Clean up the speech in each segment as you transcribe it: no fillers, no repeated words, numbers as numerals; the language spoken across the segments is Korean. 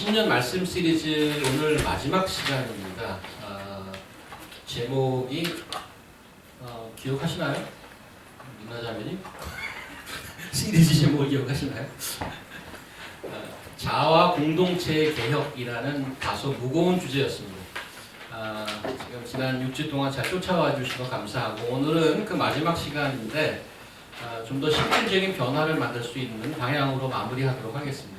신년 말씀 시리즈 오늘 마지막 시간입니다. 제목이 기억하시나요? 민나자매님? 시리즈 제목 기억하시나요? 자아 공동체 개혁이라는 다소 무거운 주제였습니다. 지금 지난 6주 동안 잘 쫓아와 주셔서 감사하고 오늘은 그 마지막 시간인데 좀 더 실질적인 변화를 만들 수 있는 방향으로 마무리하도록 하겠습니다.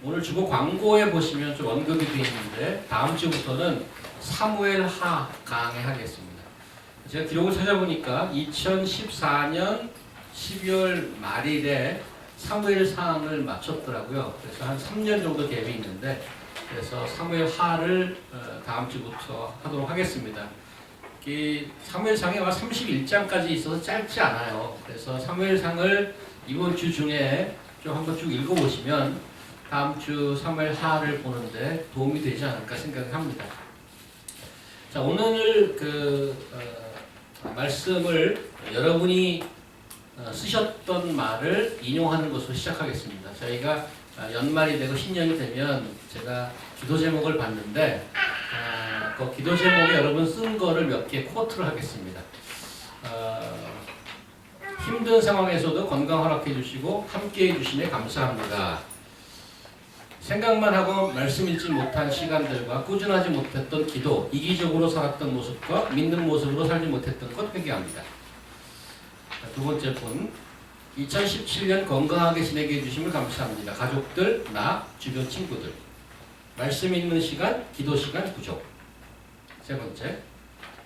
오늘 주보 광고에 보시면 좀 언급이 되어 있는데 다음 주부터는 사무엘하 강해하겠습니다. 제가 기록을 찾아보니까 2014년 12월 말일에 사무엘상을 마쳤더라고요. 그래서 한 3년 정도 갭이 있는데 그래서 사무엘하를 다음 주부터 하도록 하겠습니다. 이 사무엘상에 31장까지 있어서 짧지 않아요. 그래서 사무엘상을 이번 주 중에 좀 한번 쭉 읽어보시면 다음 주 사무엘하를 보는데 도움이 되지 않을까 생각합니다. 자, 오늘 말씀을 여러분이 쓰셨던 말을 인용하는 것으로 시작하겠습니다. 저희가 연말이 되고 신년이 되면 제가 기도 제목을 봤는데 그 기도 제목에 여러분 쓴 거를 몇 개 코트를 하겠습니다. 힘든 상황에서도 건강 허락해 주시고 함께 해 주시네 감사합니다. 생각만 하고 말씀 읽지 못한 시간들과 꾸준하지 못했던 기도, 이기적으로 살았던 모습과 믿는 모습으로 살지 못했던 것 회개합니다. 두 번째 분, 2017년 건강하게 지내게 해주심을 감사합니다. 가족들, 나, 주변 친구들. 말씀 읽는 시간, 기도 시간 부족. 세 번째,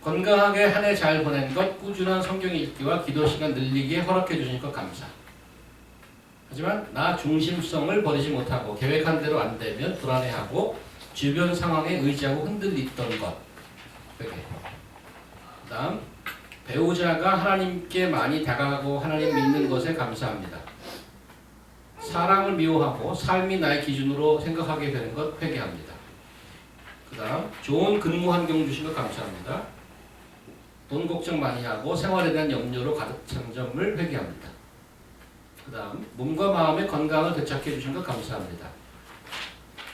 건강하게 한 해 잘 보낸 것, 꾸준한 성경 읽기와 기도 시간 늘리기에 허락해 주신 것 감사. 하지만 나 중심성을 버리지 못하고 계획한 대로 안 되면 불안해하고 주변 상황에 의지하고 흔들리던 것. 그 다음, 배우자가 하나님께 많이 다가가고 하나님 믿는 것에 감사합니다. 사랑을 미워하고 삶이 나의 기준으로 생각하게 되는 것 회개합니다. 그 다음, 좋은 근무 환경 주신 것 감사합니다. 돈 걱정 많이 하고 생활에 대한 염려로 가득 찬 점을 회개합니다. 그 다음, 몸과 마음의 건강을 되찾게 해주신 것 감사합니다.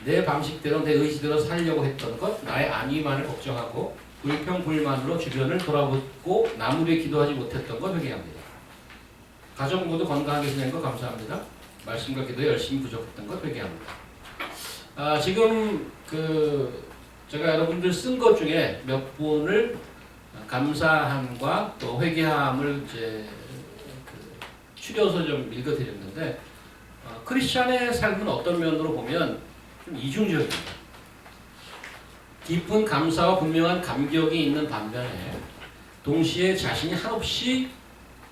내 방식대로 내 의지대로 살려고 했던 것, 나의 안위만을 걱정하고 불평불만으로 주변을 돌아보고 남을 위해 기도하지 못했던 것 회개합니다. 가족 모두 건강하게 지낸 것 감사합니다. 말씀과 기도에 열심히 부족했던 것 회개합니다. 지금 제가 여러분들 쓴 것 중에 몇 분을 감사함과 또 회개함을 이제 추려서 좀 읽어드렸는데 크리스찬의 삶은 어떤 면으로 보면 좀 이중적입니다. 깊은 감사와 분명한 감격이 있는 반면에 동시에 자신이 한없이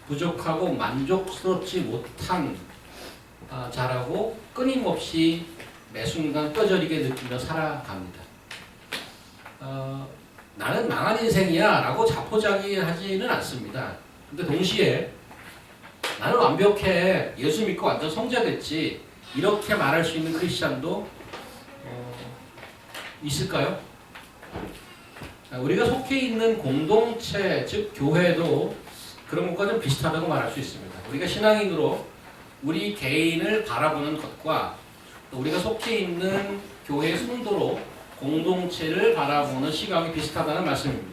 부족하고 만족스럽지 못한 자라고 끊임없이 매 순간 뼈저리게 느끼며 살아갑니다. 나는 망한 인생이야 라고 자포자기하지는 않습니다. 근데 동시에 나는 완벽해. 예수 믿고 완전 성자 됐지. 이렇게 말할 수 있는 크리스찬도 있을까요? 우리가 속해 있는 공동체, 즉 교회도 그런 것과 좀 비슷하다고 말할 수 있습니다. 우리가 신앙인으로 우리 개인을 바라보는 것과 우리가 속해 있는 교회의 성도로 공동체를 바라보는 시각이 비슷하다는 말씀입니다.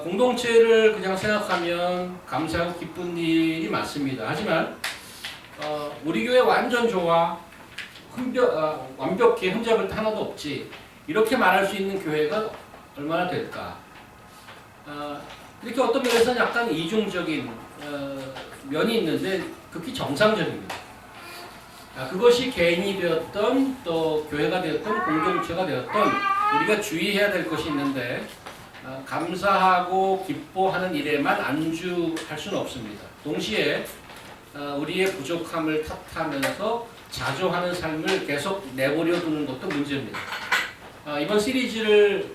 공동체를 그냥 생각하면 감사하고 기쁜 일이 많습니다. 하지만 우리 교회 완전 좋아, 완벽해, 흠잡을 데 하나도 없지 이렇게 말할 수 있는 교회가 얼마나 될까? 이렇게 어떤 면에서는 약간 이중적인 면이 있는데 극히 정상적입니다. 그것이 개인이 되었던 또 교회가 되었던 공동체가 되었던 우리가 주의해야 될 것이 있는데 감사하고 기뻐하는 일에만 안주할 수는 없습니다. 동시에 우리의 부족함을 탓하면서 자조하는 삶을 계속 내버려 두는 것도 문제입니다. 이번 시리즈를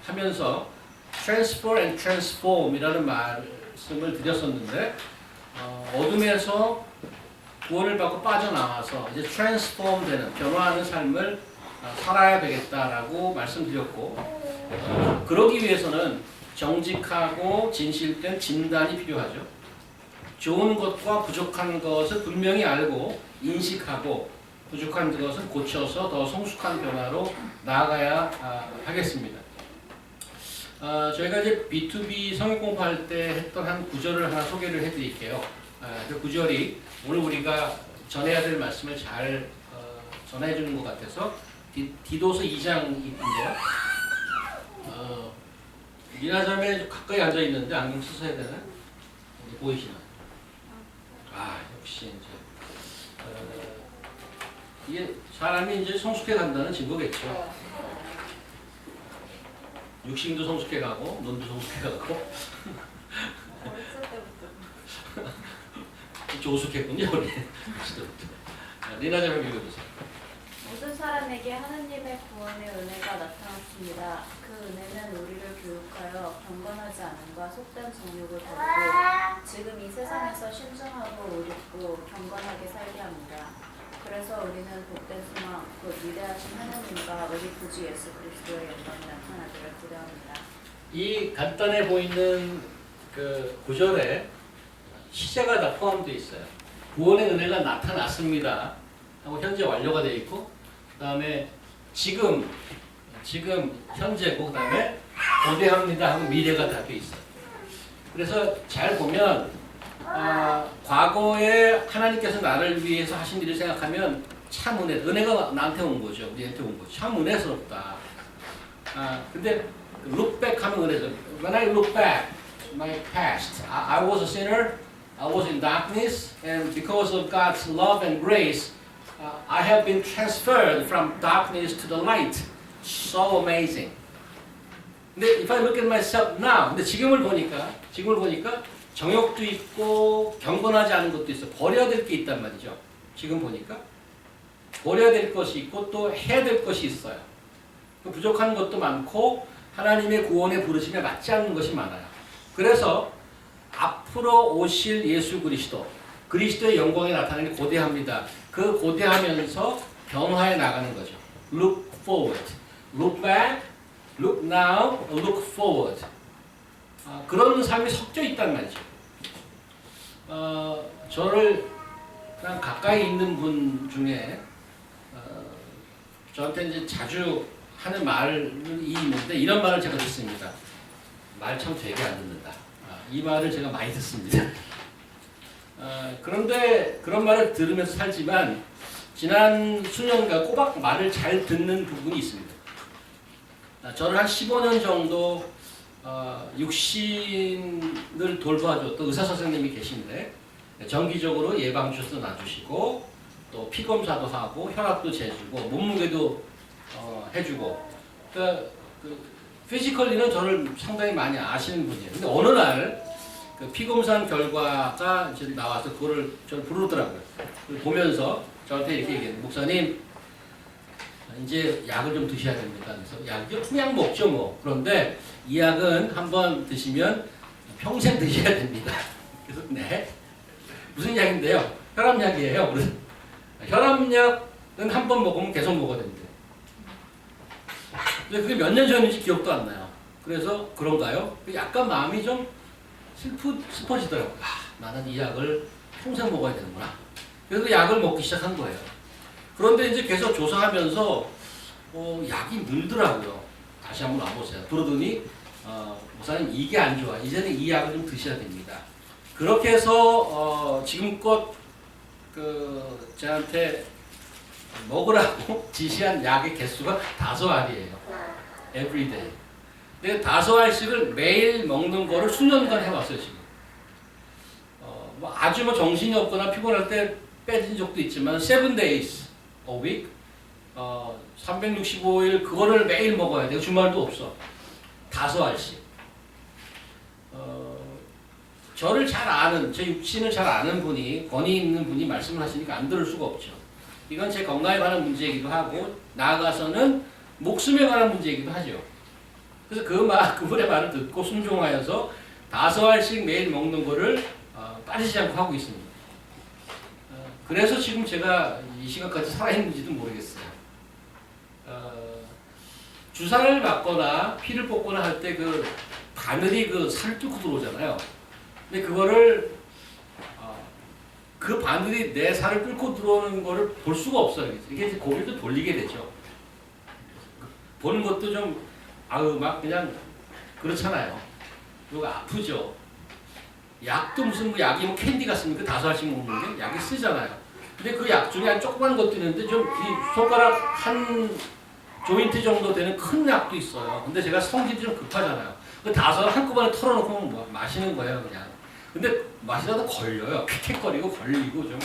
하면서 Transfer and Transform 이라는 말씀을 드렸었는데 어둠에서 구원을 받고 빠져나와서 이제 트랜스폼 되는 변화하는 삶을 살아야 되겠다라고 말씀드렸고 그러기 위해서는 정직하고 진실된 진단이 필요하죠. 좋은 것과 부족한 것을 분명히 알고 인식하고 부족한 것은 고쳐서 더 성숙한 변화로 나아가야 하겠습니다. 저희가 이제 B2B 성역 공부할 때 했던 한 구절을 하나 소개를 해드릴게요. 그 구절이 오늘 우리가 전해야 될 말씀을 잘 전해주는 것 같아서 디도서 2장인데요. 미나자매 가까이 앉아 있는데 안경 쓰셔야 되나? 보이시나요? 역시 이제 이게 사람이 이제 성숙해 간다는 증거겠죠. 육신도 성숙해 가고 눈도 성숙해 가고. 조숙했군요 우리. 리나자매 읽어주세요. 모든 사람에게 하느님의 구원의 은혜가 나타났습니다. 그 은혜는 우리를 교육하여 경건하지 않음과 속된 정욕을 버리고 지금 이 세상에서 신중하고 의롭고 경건하게 살게 합니다. 그래서 우리는 복된 소망, 곧 위대하신 하느님과 우리 구주 예수 그리스도의 영광이 나타나기를 기대합니다. 이 간단해 보이는 그 구절에 시제가 다 포함되어 있어요. 구원의 은혜가 나타났습니다 하고 현재 완료가 되어 있고, 그 다음에 지금 현재고, 그 다음에 고대합니다 하고 미래가 다 되어 있어요. 그래서 잘 보면 과거에 하나님께서 나를 위해서 하신 일을 생각하면 참 은혜가 나한테 온 거죠. 우리한테 온 거죠. 참 은혜스럽다. 근데 look back 하면 은혜죠. When I look back my past, I was a sinner, I was in darkness, and because of God's love and grace, I have been transferred from darkness to the light. So amazing. 근데 if I look at myself now, 근데 지금을 보니까 정욕도 있고 경건하지 않은 것도 있어. 버려야 될 게 있단 말이죠. 지금 보니까 버려야 될 것이 있고 또 해야 될 것이 있어요. 부족한 것도 많고 하나님의 구원의 부르심에 맞지 않는 것이 많아요. 그래서 앞으로 오실 예수 그리스도의 영광이 나타나는 고대합니다. 그 고대하면서 변화해 나가는 거죠. Look forward, look back, look now, look forward. 그런 삶이 섞여 있단 말이죠. 저를 그냥 가까이 있는 분 중에 저한테 이제 자주 하는 말이 있는데 이런 말을 제가 듣습니다. 말 참 되게 안 듣는다. 이 말을 제가 많이 듣습니다. 그런데 그런 말을 들으면서 살지만 지난 수년간 꼬박 말을 잘 듣는 부분이 있습니다. 저를 한 15년 정도 육신을 돌봐줬던 의사 선생님이 계신데 정기적으로 예방주사도 놔주시고 또 피검사도 하고 혈압도 재주고 몸무게도 해주고 그러니까 피지컬리는 저를 상당히 많이 아시는 분이에요. 근데 어느 날 그 피검사 결과가 이제 나와서 그거를 저를 부르더라고요. 보면서 저한테 이렇게 얘기해요. 목사님 이제 약을 좀 드셔야 됩니다. 그래서 약 먹죠 뭐. 그런데 이 약은 한번 드시면 평생 드셔야 됩니다. 그래서 네. 무슨 약인데요? 혈압약이에요. 그래서 혈압약은 한 번 먹으면 계속 먹어야 됩니다. 근데 그게 몇 년 전인지 기억도 안 나요. 그래서 그런가요? 약간 마음이 좀 슬퍼지더라고요. 나는 이 약을 평생 먹어야 되는구나. 그래서 약을 먹기 시작한 거예요. 그런데 이제 계속 조사하면서 약이 늘더라고요. 다시 한번 와보세요. 그러더니 목사님 이게 안 좋아. 이제는 이 약을 좀 드셔야 됩니다. 그렇게 해서 지금껏 저한테 먹으라고 지시한 약의 개수가 5알이에요. Everyday. 근데 5알씩을 매일 먹는 거를 수년간 해왔어요 지금. 뭐 아주 정신이 없거나 피곤할 때 빼진 적도 있지만 7 days a week, 365일 그거를 매일 먹어야 돼요. 주말도 없어. 5알씩. 저를 잘 아는, 제 육신을 잘 아는 분이, 권위 있는 분이 말씀을 하시니까 안 들을 수가 없죠. 이건 제 건강에 관한 문제이기도 하고 나아가서는 목숨에 관한 문제이기도 하죠. 그래서 그분의 말을 듣고 순종하여서 5알씩 매일 먹는 거를 빠지지 않고 하고 있습니다. 그래서 지금 제가 이 시간까지 살아있는지도 모르겠어요. 주사를 맞거나 피를 뽑거나 할 때 바늘이 살을 뚫고 들어오잖아요. 근데 그거를 그 바늘이 내 살을 뚫고 들어오는 거를 볼 수가 없어요. 이게 이제 고개도 돌리게 되죠. 보는 것도 좀 아우 막 그냥 그렇잖아요. 그리고 아프죠. 약도 무슨 뭐 약이 뭐 캔디 같습니까? 5알씩 먹는 게 약이 쓰잖아요. 근데 그 약 중에 한 조그만 것도 있는데 좀 이 손가락 한 조인트 정도 되는 큰 약도 있어요. 근데 제가 성질이 좀 급하잖아요. 그 5알 한꺼번에 털어놓고 뭐 마시는 거예요, 그냥. 근데 마시다가 걸려요. 킥킥거리고 걸리고 좀.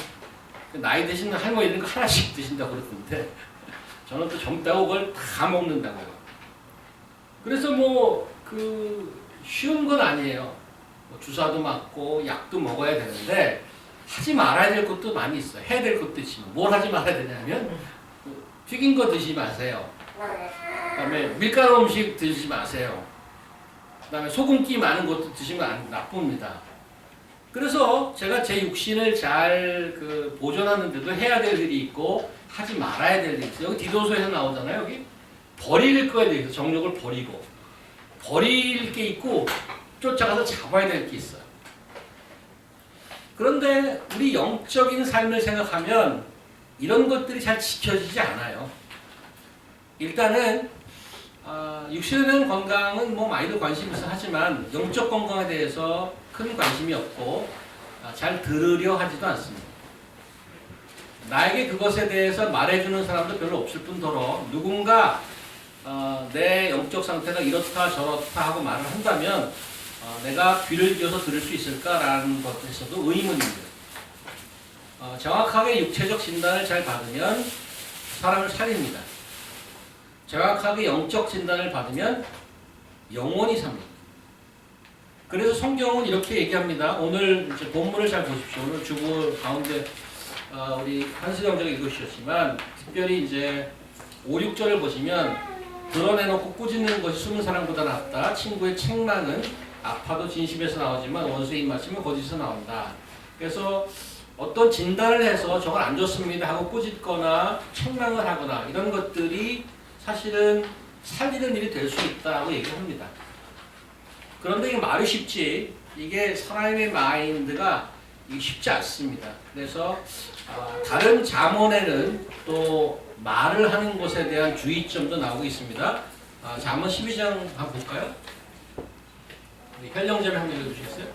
나이 드신 할머니들 하나씩 드신다고 그러던데 저는 또 젊다고 그걸 다 먹는다고요. 그래서 뭐 그 쉬운 건 아니에요. 뭐 주사도 맞고 약도 먹어야 되는데 하지 말아야 될 것도 많이 있어요. 해야 될 것도 있지만 뭘 하지 말아야 되냐면 튀긴 거 드시지 마세요. 그다음에 밀가루 음식 드시지 마세요. 그다음에 소금기 많은 것도 드시면 나쁩니다. 그래서 제가 제 육신을 잘 보존하는데도 해야 될 일이 있고 하지 말아야 될 일이 있어요. 여기 디도서에서 나오잖아요. 여기 버릴 거에 대해서 정욕을 버리고 버릴 게 있고 쫓아가서 잡아야 될 게 있어요. 그런데 우리 영적인 삶을 생각하면 이런 것들이 잘 지켜지지 않아요. 일단은 육신의 건강은 뭐 많이들 관심이 있어 하지만 영적 건강에 대해서 큰 관심이 없고 잘 들으려 하지도 않습니다. 나에게 그것에 대해서 말해주는 사람도 별로 없을 뿐더러 누군가 내 영적 상태가 이렇다 저렇다 하고 말을 한다면 내가 귀를 기울여서 들을 수 있을까라는 것에서도 의문입니다. 정확하게 육체적 진단을 잘 받으면 사람을 살립니다. 정확하게 영적 진단을 받으면 영원히 삽니다. 그래서 성경은 이렇게 얘기합니다. 오늘 이제 본문을 잘 보십시오. 오늘 주보 가운데 우리 한수영 장이 읽으셨지만 특별히 이제 5, 6절을 보시면 드러내놓고 꾸짖는 것이 숨은 사람보다 낫다. 친구의 책망은 아파도 진심에서 나오지만 원수의 입맞춤은 거짓에서 나온다. 그래서 어떤 진단을 해서 저걸 안 좋습니다 하고 꾸짖거나 책망을 하거나 이런 것들이 사실은 살리는 일이 될 수 있다고 얘기합니다. 그런데 이게 말이 쉽지 이게 사람의 마인드가 쉽지 않습니다. 그래서 다른 잠언에는 또 말을 하는 것에 대한 주의점도 나오고 있습니다. 잠언 12장 한번 볼까요? 현령제를 한번 읽어주시겠어요?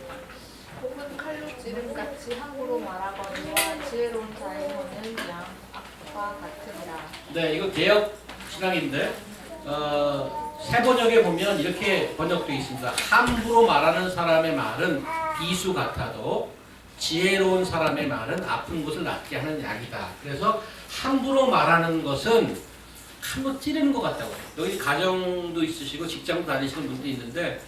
혹은 칼로 찌름같이 함부로 말하거니와 지혜로운 자의 혀는 양과 같으니라. 네, 이거 개역 신앙인데 새 번역에 보면 이렇게 번역되어 있습니다. 함부로 말하는 사람의 말은 비수 같아도 지혜로운 사람의 말은 아픈 곳을 낫게 하는 약이다. 그래서 함부로 말하는 것은 한번 찌르는 것 같다고 해요. 여기 가정도 있으시고 직장도 다니시는 분도 있는데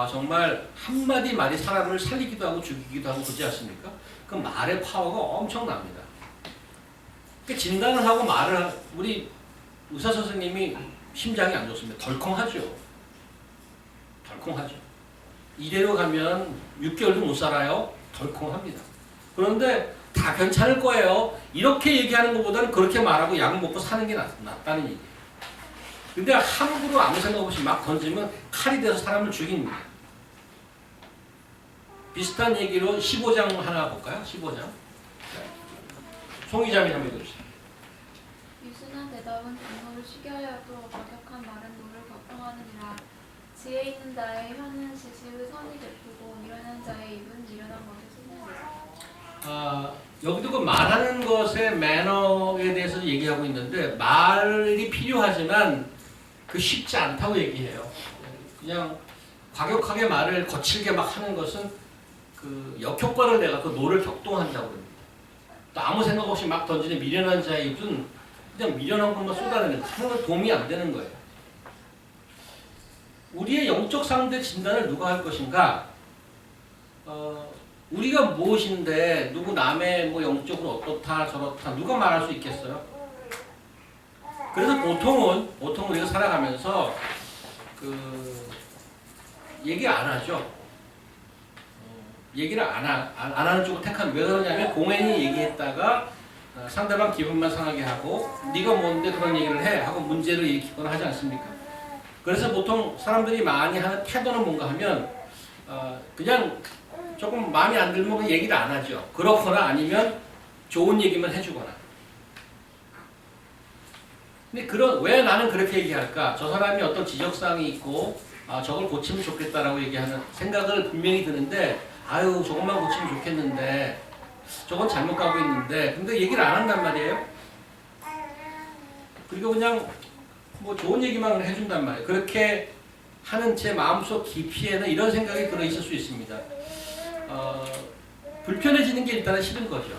정말 한마디 말이 사람을 살리기도 하고 죽이기도 하고 그렇지 않습니까? 그 말의 파워가 엄청납니다. 그 진단을 하고 말을 우리 의사 선생님이 심장이 안 좋습니다. 덜컹하죠. 덜컹하죠. 이대로 가면 6개월도 못 살아요. 덜컹합니다. 그런데 다 괜찮을 거예요. 이렇게 얘기하는 것보다는 그렇게 말하고 약 먹고 사는 게 낫다는 얘기예요. 근데 함부로 아무 생각 없이 막 던지면 칼이 돼서 사람을 죽입니다. 비슷한 얘기로 15장 하나 볼까요? 15장. 송이자매 한번 읽어주세요. 유순한 대답은 분노를 쉬게 하여도 과격한 말은 노를 걱정하느니라. 지혜 있는 자의 혀는 지식을 선히 베푸고 미련한 자의 입은 미련한 것을 쏟아내라. 여기도 그 말하는 것의 매너에 대해서 얘기하고 있는데 말이 필요하지만 그 쉽지 않다고 얘기해요. 그냥 과격하게 말을 거칠게 막 하는 것은 그 역효과를 내가 그 노를 격동한다고 합니다. 또 아무 생각 없이 막 던지는 미련한 자의 입은 그냥 미련한 것만 쏟아내는 거 하는 도움이 안 되는 거예요. 우리의 영적 상태 진단을 누가 할 것인가? 우리가 무엇인데 누구 남의 뭐 영적으로 어떻다 저렇다 누가 말할 수 있겠어요? 그래서 보통은 우리가 살아가면서 얘기 안 하죠. 얘기를 안 하는 쪽을 택한 왜 그러냐면 공연히 얘기했다가 상대방 기분만 상하게 하고 네가 뭔데 그런 얘기를 해 하고 문제를 일으키거나 하지 않습니까? 그래서 보통 사람들이 많이 하는 태도는 뭔가 하면 그냥 조금 마음에 안 들면 그 얘기를 안 하죠. 그렇거나 아니면 좋은 얘기만 해주거나. 근데 왜 나는 그렇게 얘기할까? 저 사람이 어떤 지적사항이 있고 저걸 고치면 좋겠다라고 얘기하는 생각을 분명히 드는데 아유 저것만 고치면 좋겠는데 저건 잘못 가고 있는데 근데 얘기를 안 한단 말이에요. 그리고 그냥 뭐 좋은 얘기만 해준단 말이에요. 그렇게 하는 제 마음속 깊이에는 이런 생각이 들어있을 수 있습니다. 불편해지는 게 일단은 싫은 거죠.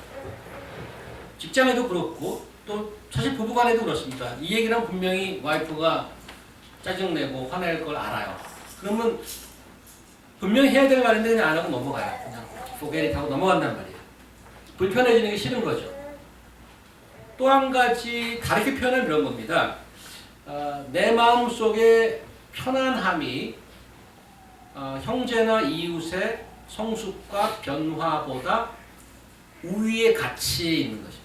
직장에도 그렇고 또 사실 부부간에도 그렇습니다. 이 얘기랑 분명히 와이프가 짜증내고 화낼 걸 알아요. 그러면 분명히 해야 될 말인데 그냥 안 하고 넘어가요. 그냥 고개를 타고 넘어간단 말이에요. 불편해지는 게 싫은 거죠. 또 한 가지 다르게 표현하면 이런 겁니다. 내 마음속에 편안함이 형제나 이웃의 성숙과 변화보다 우위에 같이 있는 것입니다.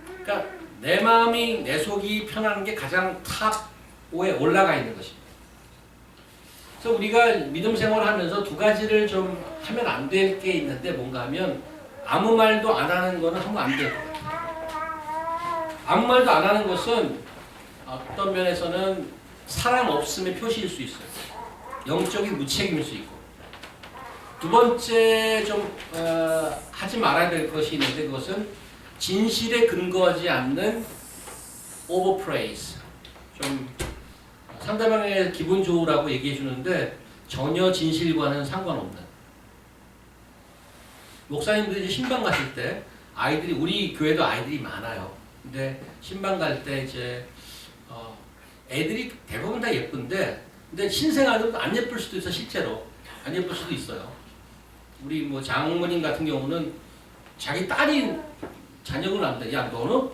그러니까 내 마음이 내 속이 편한 게 가장 탑에 올라가 있는 것입니다. 그래서 우리가 믿음 생활을 하면서 두 가지를 좀 하면 안 될 게 있는데 뭔가 하면 아무 말도 안 하는 거는 하면 안 돼요. 아무 말도 안 하는 것은 어떤 면에서는 사랑 없음의 표시일 수 있어요. 영적인 무책임일 수 있고. 두 번째 좀 하지 말아야 될 것이 있는데 그것은 진실에 근거하지 않는 overpraise. 좀 상대방의 기분 좋으라고 얘기해 주는데 전혀 진실과는 상관없는. 목사님들이 신방 가실 때 아이들이 우리 교회도 아이들이 많아요. 근데 신방 갈 때 이제 애들이 대부분 다 예쁜데 근데 신생 아들은 안 예쁠 수도 있어. 실제로 안 예쁠 수도 있어요. 우리 뭐 장모님 같은 경우는 자기 딸이 자녀를 낳는다. 야 너는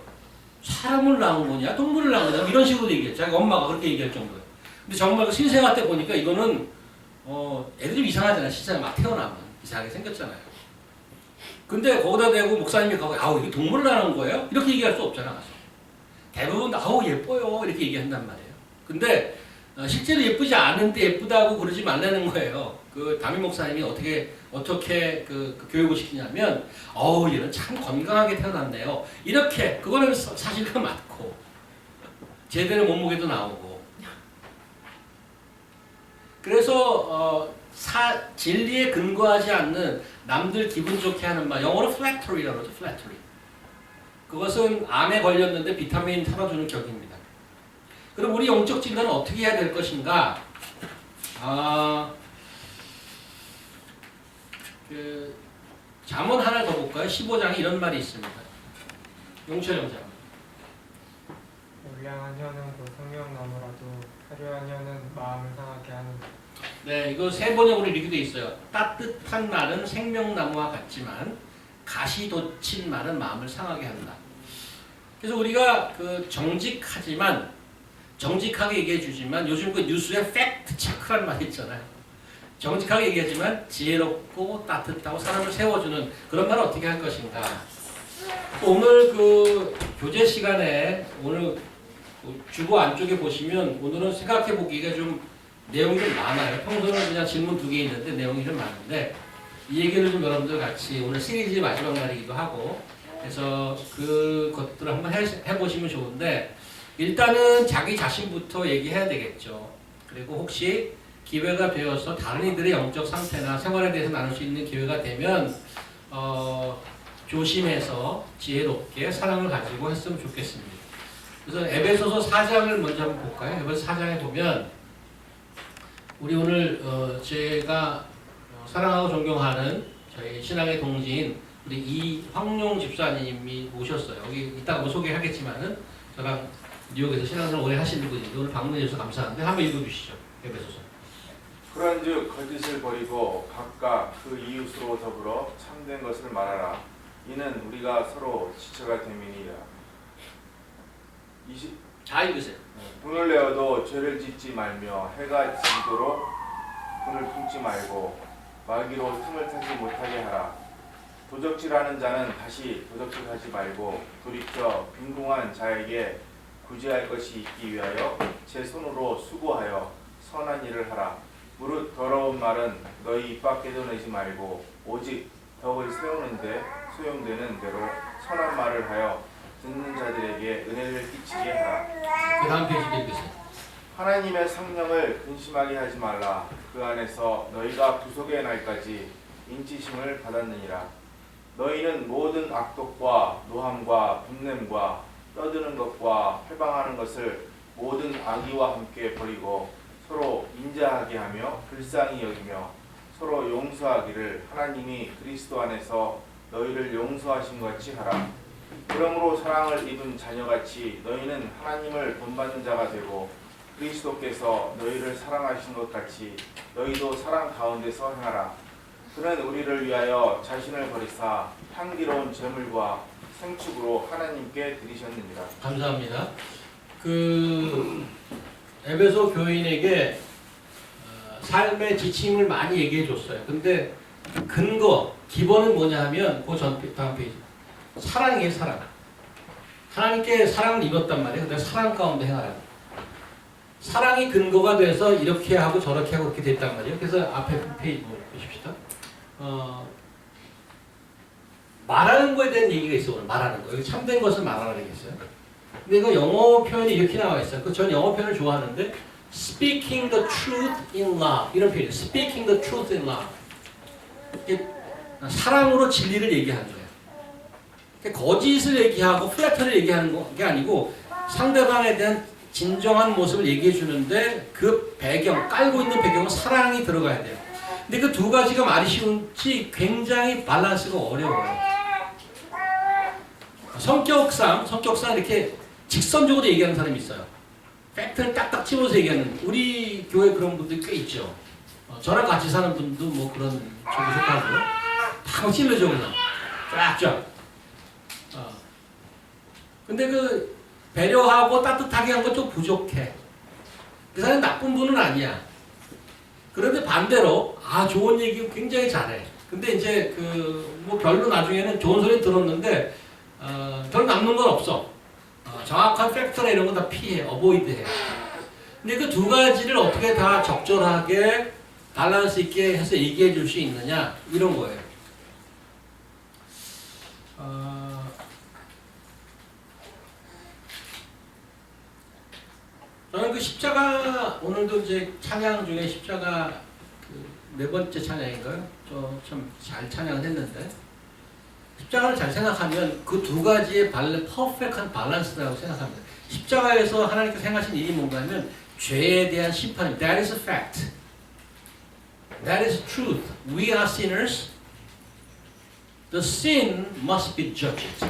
사람을 낳은 거냐 동물을 낳은 거냐 이런 식으로 얘기해. 자기 엄마가 그렇게 얘기할 정도예요. 근데 정말 그 신생아 때 보니까 이거는 애들이 좀 이상하잖아요. 신생아 막 태어나면 이상하게 생겼잖아요. 근데 거기다 대고 목사님이 가고 아우 이게 동물을 낳은 거예요? 이렇게 얘기할 수 없잖아. 가서. 대부분 아우 예뻐요 이렇게 얘기한단 말이에요. 근데 실제로 예쁘지 않은데 예쁘다고 그러지 말라는 거예요. 그 담임 목사님이 어떻게 그 교육을 시키냐면 얘는 참 건강하게 태어났네요. 이렇게 그거는 사실 그 맞고 제대로 몸무게도 나오고 그래서 진리에 근거하지 않는 남들 기분 좋게 하는 말 영어로 flattery라고 그러죠. flattery. 그것은 암에 걸렸는데 비타민 털어주는 격입니다. 그럼 우리 영적 진단은 어떻게 해야 될 것인가? 잠언 하나 더 볼까요? 15장에 이런 말이 있습니다. 용철 영장. 울량한 혀는 그 생명나무라도 화려한 혀는 마음을 상하게 하는. 네, 이거 세 번역으로 이렇게 돼 있어요. 따뜻한 말은 생명나무와 같지만 가시 돋친 말은 마음을 상하게 한다. 그래서 우리가 정직하게 얘기해 주지만 요즘 그 뉴스에 팩트 체크라는 말이 있잖아요. 정직하게 얘기하지만 지혜롭고 따뜻하고 사람을 세워주는 그런 말을 어떻게 할 것인가. 오늘 그 교재 시간에 오늘 주보 안쪽에 보시면 오늘은 생각해 보기가 좀 내용이 좀 많아요. 평소는 그냥 질문 2개 있는데 내용이 좀 많은데 이 얘기를 좀 여러분들 같이 오늘 시리즈 마지막 날이기도 하고 그래서 그것들을 한번 해보시면 좋은데 일단은 자기 자신부터 얘기해야 되겠죠. 그리고 혹시 기회가 되어서 다른 이들의 영적 상태나 생활에 대해서 나눌 수 있는 기회가 되면 조심해서 지혜롭게 사랑을 가지고 했으면 좋겠습니다. 그래서 에베소서 4장을 먼저 한번 볼까요? 에베소서 4장에 보면 우리 오늘 제가 사랑하고 존경하는 저희 신앙의 동지인 우리 이황용 집사님이 오셨어요. 여기 이따가 뭐 소개하겠지만은 저랑 뉴욕에서 신앙생활 오래 하시는 분인데 오늘 방문해 주셔서 감사한데 한번 읽어주시죠. 에베소서. 그런즉 거짓을 버리고 각각 그 이웃으로 더불어 참된 것을 말하라. 이는 우리가 서로 지체가 됨이니라. 다 읽으세요. 분을 내어도 죄를 짓지 말며 해가 지도록 분을 품지 말고 마귀로 틈을 타지 못하게 하라. 도적질하는 자는 다시 도적질하지 말고 돌이켜 빈궁한 자에게 구제할 것이 있기 위하여 제 손으로 수고하여 선한 일을 하라. 무릇 더러운 말은 너희 입 밖에도 내지 말고 오직 덕을 세우는데 소용되는 대로 선한 말을 하여 듣는 자들에게 은혜를 끼치게 하라. 그 다음 페이지 읽으세요. 하나님의 성령을 근심하게 하지 말라. 그 안에서 너희가 구속의 날까지 인치심을 받았느니라. 너희는 모든 악독과 노함과 분냄과 떠드는 것과 회방하는 것을 모든 악의와 함께 버리고 서로 인자하게 하며 불쌍히 여기며 서로 용서하기를 하나님이 그리스도 안에서 너희를 용서하신 것 같이 하라. 그러므로 사랑을 입은 자녀같이 너희는 하나님을 본받는 자가 되고 그리스도께서 너희를 사랑하신 것 같이 너희도 사랑 가운데서 행하라. 그는 우리를 위하여 자신을 버리사 향기로운 제물과 생축으로 하나님께 드리셨느니라. 감사합니다. 그 에베소 교인에게 삶의 지침을 많이 얘기해 줬어요. 근데 근거, 기본은 뭐냐 하면 그 다음 페이지. 사랑이에요, 사랑. 하나님께 사랑을 입었단 말이에요. 근데 사랑 가운데 행하라. 사랑이 근거가 돼서 이렇게 하고 저렇게 하고 이렇게 됐단 말이에요. 그래서 앞에 페이지 보십시다. 말하는 거에 대한 얘기가 있어. 오늘 말하는 거. 여기 참된 것을 말하라고 했어요. 근데 이거 영어 표현이 이렇게 나와 있어요. 전 영어 표현을 좋아하는데 speaking the truth in love 이런 표현이에요. speaking the truth in love. 사랑으로 진리를 얘기하는 거예요. 거짓을 얘기하고 플래터를 얘기하는 게 아니고 상대방에 대한 진정한 모습을 얘기해 주는데 그 배경, 깔고 있는 배경은 사랑이 들어가야 돼요. 근데 그 두 가지가 말이 쉬운지 굉장히 밸런스가 어려워요. 성격상 이렇게 직선적으로 얘기하는 사람이 있어요. 팩트를 딱딱 집어서 얘기하는, 우리 교회 그런 분들 꽤 있죠. 저랑 같이 사는 분도 뭐 그런 쪽에 속하고요. 다 찔러줘 그냥 쫙쫙. 근데 그 배려하고 따뜻하게 한 건 좀 부족해. 그 사람이 나쁜 분은 아니야. 그런데 반대로 좋은 얘기 굉장히 잘해. 근데 이제 뭐 별로 나중에는 좋은 소리 들었는데 별 남는 건 없어. 정확한 팩트나 이런 거 다 피해, 어보이드해. 근데 그 두 가지를 어떻게 다 적절하게 밸런스 있게 해서 얘기해 줄 수 있느냐 이런 거예요. 저는 그 십자가, 오늘도 이제 찬양 중에 십자가 네 번째 찬양인가요? 좀 잘 찬양을 했는데 십자가를 잘 생각하면 그 두 가지의 퍼펙트한 밸런스라고 생각합니다. 십자가에서 하나님께서 행하신 일이 뭔가 하면 죄에 대한 심판입니다. That is a fact. That is truth. We are sinners. The sin must be judged.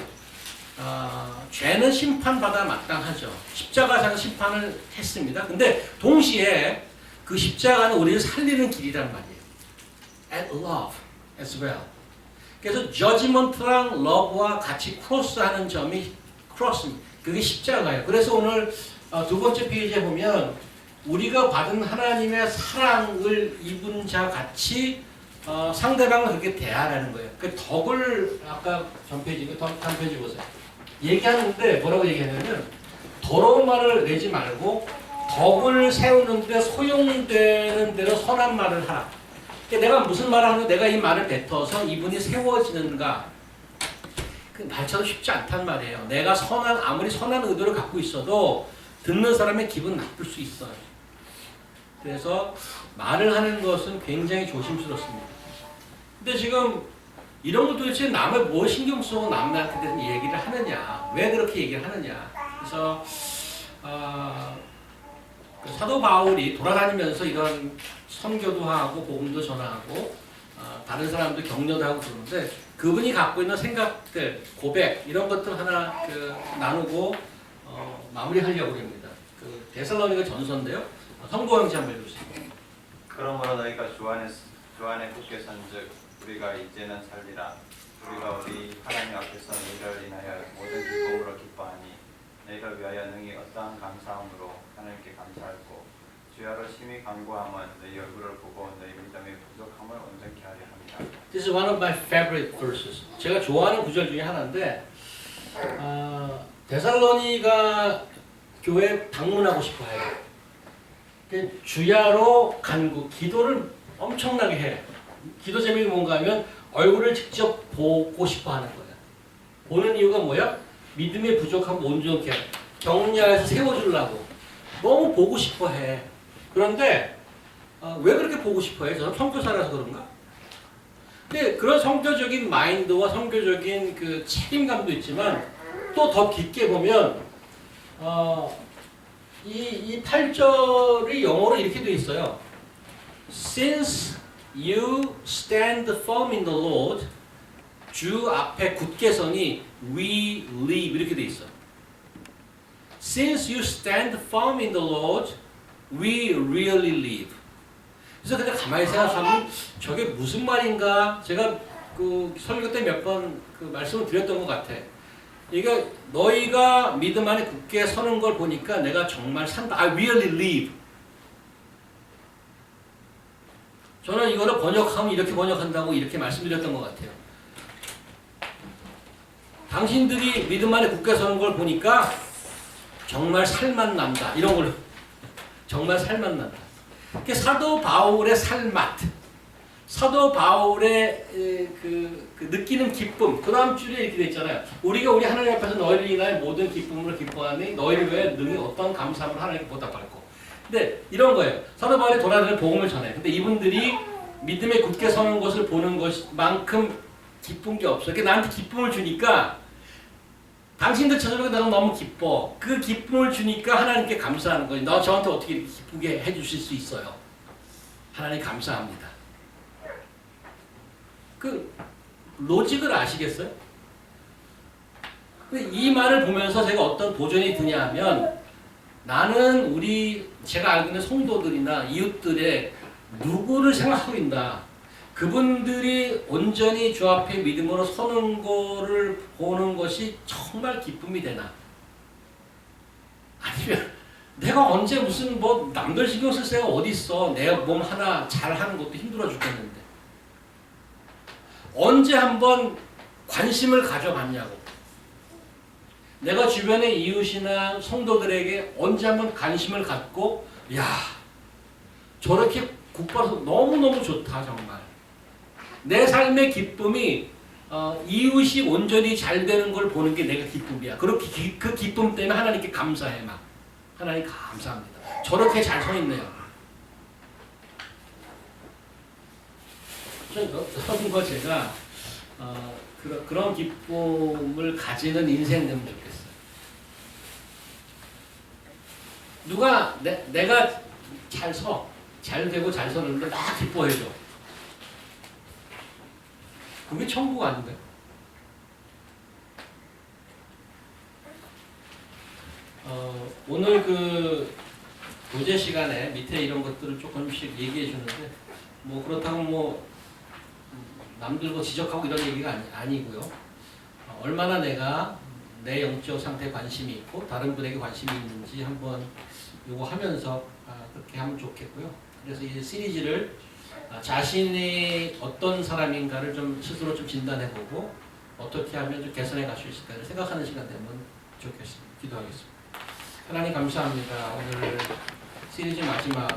죄는 심판받아 마땅하죠. 십자가상 심판을 했습니다. 근데 동시에 그 십자가는 우리를 살리는 길이란 말이에요. And love as well. 그래서 judgment랑 love와 같이 크로스하는 점이 크로스입니다. 그게 십자가예요. 그래서 오늘 두 번째 페이지에 보면 우리가 받은 하나님의 사랑을 입은 자 같이 상대방을 그렇게 대하라는 거예요. 그 덕을 아까 전 페이지, 다음 페이지 보세요. 얘기하는데 뭐라고 얘기하냐면 더러운 말을 내지 말고 덕을 세우는데 소용되는 대로 선한 말을 하라. 내가 무슨 말을 하면 내가 이 말을 뱉어서 이분이 세워지는가? 그 말처럼 쉽지 않단 말이에요. 내가 아무리 선한 의도를 갖고 있어도 듣는 사람의 기분 나쁠 수 있어요. 그래서 말을 하는 것은 굉장히 조심스럽습니다. 근데 지금 이런 것 도대체 남을 뭘 신경 쓰고 남한테 대한 얘기를 하느냐? 왜 그렇게 얘기를 하느냐? 그래서 그 사도 바울이 돌아다니면서 이런 선교도 하고 복음도 전하고 다른 사람도 격려도 하고 그러는데 그분이 갖고 있는 생각들, 고백 이런 것들 하나 나누고 마무리하려고 합니다. 데살로니가 전서인데요. 성보 형제 한번 읽어주세요. 그러므로 너희가 주 안에 굳게 선즉 우리가 이제는 살리라. 우리가 우리 하나님 앞에서 너희를 인하여 모든 기쁨으로 기뻐하니 너희를 위하여 능히 어떠한 감사함으로 하나님께 감사하고 주야로 심히 간구함은 너희 얼굴을 보고 너희 믿음의 부족함을 온전케 하려 합니다. This is one of my favorite verses. 제가 좋아하는 구절 중에 하나인데 데살로니가 교회 방문하고 싶어 해요. 주야로 간구, 기도를 엄청나게 해. 기도 제목이 뭔가 하면 얼굴을 직접 보고 싶어 하는 거야. 보는 이유가 뭐야? 믿음의 부족함 온전케 격려해서 세워주려고. 너무 보고 싶어 해. 그런데 왜 그렇게 보고 싶어 해? 저는 선교사라서 그런가? 근데 그런 성교적인 마인드와 성교적인 그 책임감도 있지만 또 더 깊게 보면 이 8절이 영어로 이렇게 돼 있어요. Since you stand firm in the Lord, 주 앞에 굳게 서니 we live 이렇게 돼 있어. Since you stand firm in the Lord, we really live. 그래서 그냥 가만히 생각하면 저게 무슨 말인가? 제가 그 설교 때 몇 번 그 말씀을 드렸던 것 같아. 이게 너희가 믿음 안에 굳게 서는 걸 보니까 내가 정말 산다. I really live. 저는 이거를 번역하면 이렇게 번역한다고 이렇게 말씀드렸던 것 같아요. 당신들이 믿음 안에 굳게 서는 걸 보니까 정말 살맛 난다. 이런 걸 정말 살맛 난다. 사도 바울의 살맛, 사도 바울의 그 느끼는 기쁨. 그 다음 줄에 이렇게 돼 있잖아요. 우리가 우리 하나님 앞에서 너희를 인하여 모든 기쁨으로 기뻐하니 너희를 위해 능히 어떤 감사함을 하나님께 보답할 거. 근데 이런 거예요. 사도 바울이 돌아다니는 복음을 전해. 근데 이분들이 믿음에 굳게 서는 것을 보는 것만큼 기쁜 게 없어. 그러니까 나한테 기쁨을 주니까 당신들 찾아보고 나는 너무 기뻐. 그 기쁨을 주니까 하나님께 감사하는 거예요. 너 저한테 어떻게 이렇게 기쁘게 해주실 수 있어요? 하나님 감사합니다. 그 로직을 아시겠어요? 근데 이 말을 보면서 제가 어떤 도전이 드냐 하면 나는 제가 알고 있는 성도들이나 이웃들의 누구를 생각하고 있나. 그분들이 온전히 주 앞에 믿음으로 서는 거를 보는 것이 정말 기쁨이 되나? 아니면 내가 언제 무슨 뭐 남들 신경 쓸 새가 어디 있어? 내 몸 하나 잘하는 것도 힘들어 죽겠는데 언제 한번 관심을 가져봤냐고. 내가 주변의 이웃이나 성도들에게 언제 한번 관심을 갖고 야 저렇게 국가에서 너무너무 좋다 정말. 내 삶의 기쁨이 이웃이 온전히 잘 되는 걸 보는 게 내가 기쁨이야. 그렇게 그 기쁨 때문에 하나님께 감사해 막. 하나님 감사합니다. 저렇게 잘 서 있네요. 그런 거 제가 그런 기쁨을 가지는 인생 되면 좋겠어요. 누가 내가 잘 되고 잘 서는데 나 기뻐해줘. 그게 천국 아닌가요? 오늘 그 교제 시간에 밑에 이런 것들을 조금씩 얘기해 주는데 뭐 그렇다고 뭐 남들 뭐 지적하고 이런 얘기가 아니고요. 얼마나 내가 내 영적 상태에 관심이 있고 다른 분에게 관심이 있는지 한번 요거 하면서 그렇게 하면 좋겠고요. 그래서 이 시리즈를 자신이 어떤 사람인가를 좀 스스로 좀 진단해보고 어떻게 하면 좀 개선해 갈 수 있을까를 생각하는 시간 되면 좋겠습니다. 기도하겠습니다. 하나님 감사합니다. 오늘 시리즈 마지막